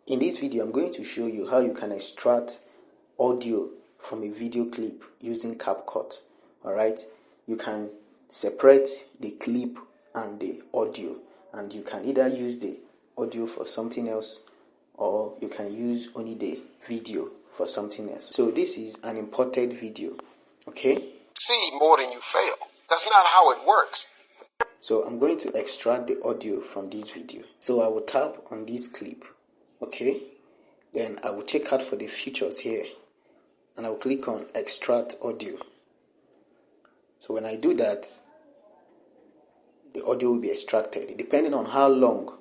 In this video, I'm going to show you how you can extract audio from a video clip using CapCut. Alright, you can separate the clip and the audio, and you can either use the audio for something else or you can use only the video for something else. So this is an imported video, okay? See more than you fail. That's not how it works. So I'm going to extract the audio from this video. So I will tap on this clip, okay? Then I will check out for the features here and I will click on extract audio. So when I do that, the audio will be extracted depending on how long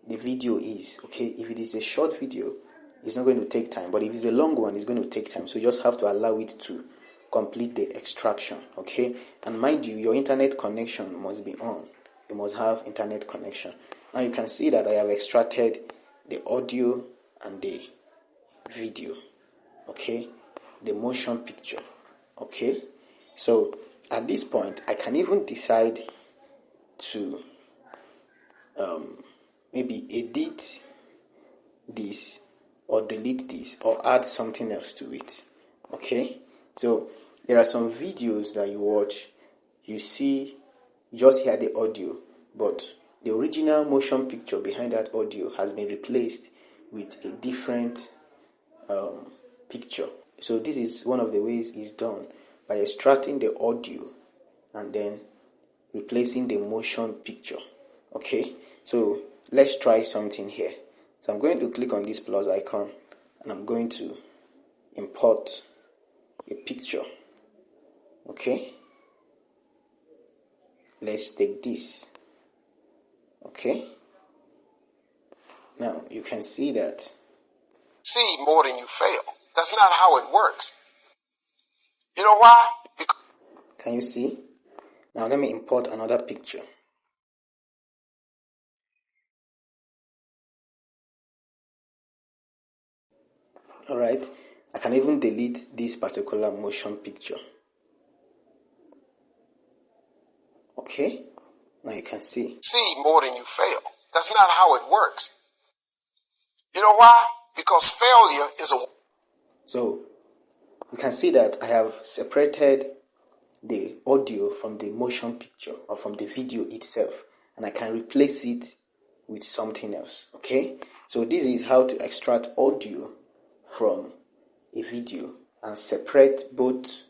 the video is, okay? If it is a short video, it's not going to take time, but if it's a long one, it's going to take time. So you just have to allow it to complete the extraction, okay? And mind you, your internet connection must be on. You must have internet connection. Now you can see that I have extracted the audio and the video, okay? The motion picture, okay? So at this point, I can even decide to maybe edit this or delete this or add something else to it, okay? So there are some videos that you watch, you see, you just hear the audio, but the original motion picture behind that audio has been replaced with a different picture. So this is one of the ways it's done, by extracting the audio and then replacing the motion picture, okay? So let's try something here. So I'm going to click on this plus icon and I'm going to import a picture, okay? Let's take this, okay? Now you can see that. See more than you fail. That's not how it works. You know why? Can you see? Now let me import another picture. Alright, I can even delete this particular motion picture. Okay, now you can see. See more than you fail. That's not how it works. You know why? Because failure is a... So you can see that I have separated the audio from the motion picture or from the video itself, and I can replace it with something else, okay? So this is how to extract audio from a video and separate both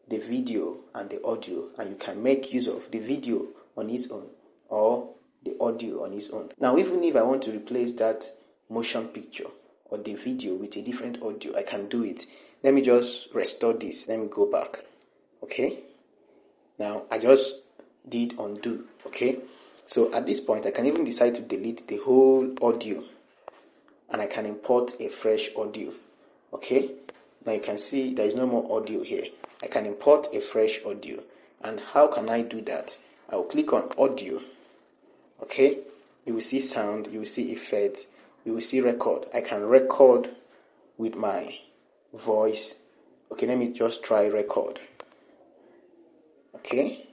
the video and the audio, and you can make use of the video on its own or the audio on its own. Now even if I want to replace that motion picture or the video with a different audio, I can do it. Let me just restore this. Let me go back. Okay, now I just did undo, okay? So at this point, I can even decide to delete the whole audio and I can import a fresh audio, okay? Now you can see there is no more audio here. I can import a fresh audio. And how can I do that? I will click on audio, okay? You will see sound, you will see effects, you will see record. I can record with my voice. Okay, let me just try record. Okay.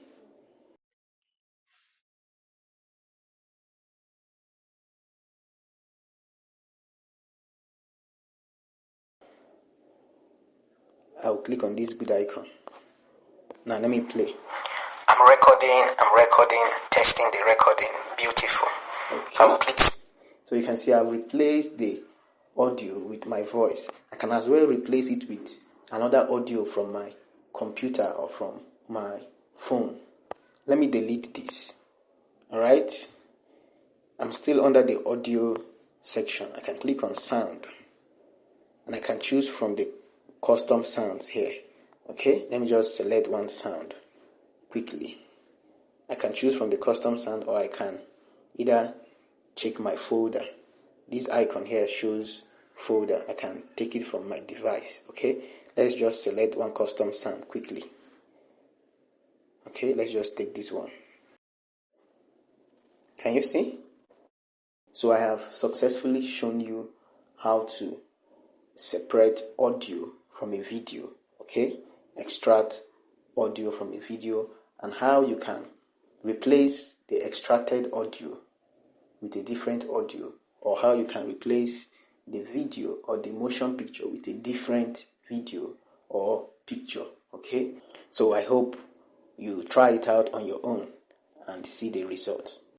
I'll click on this good icon. Now let me play. I'm recording, testing the recording. Beautiful. Okay. I will click. So you can see I've replaced the audio with my voice. I can as well replace it with another audio from my computer or from my phone. Let me delete this. Alright. I'm still under the audio section. I can click on sound and I can choose from the custom sounds here. Okay, let me just select one sound quickly. I can choose from the custom sound or I can either check my folder. This icon here shows folder. I can take it from my device. Okay, let's just select one custom sound quickly. Okay, let's just take this one. Can you see? So I have successfully shown you how to separate audio from a video, okay? Extract audio from a video, and how you can replace the extracted audio with a different audio, or how you can replace the video or the motion picture with a different video or picture. Okay, so I hope you try it out on your own and see the result.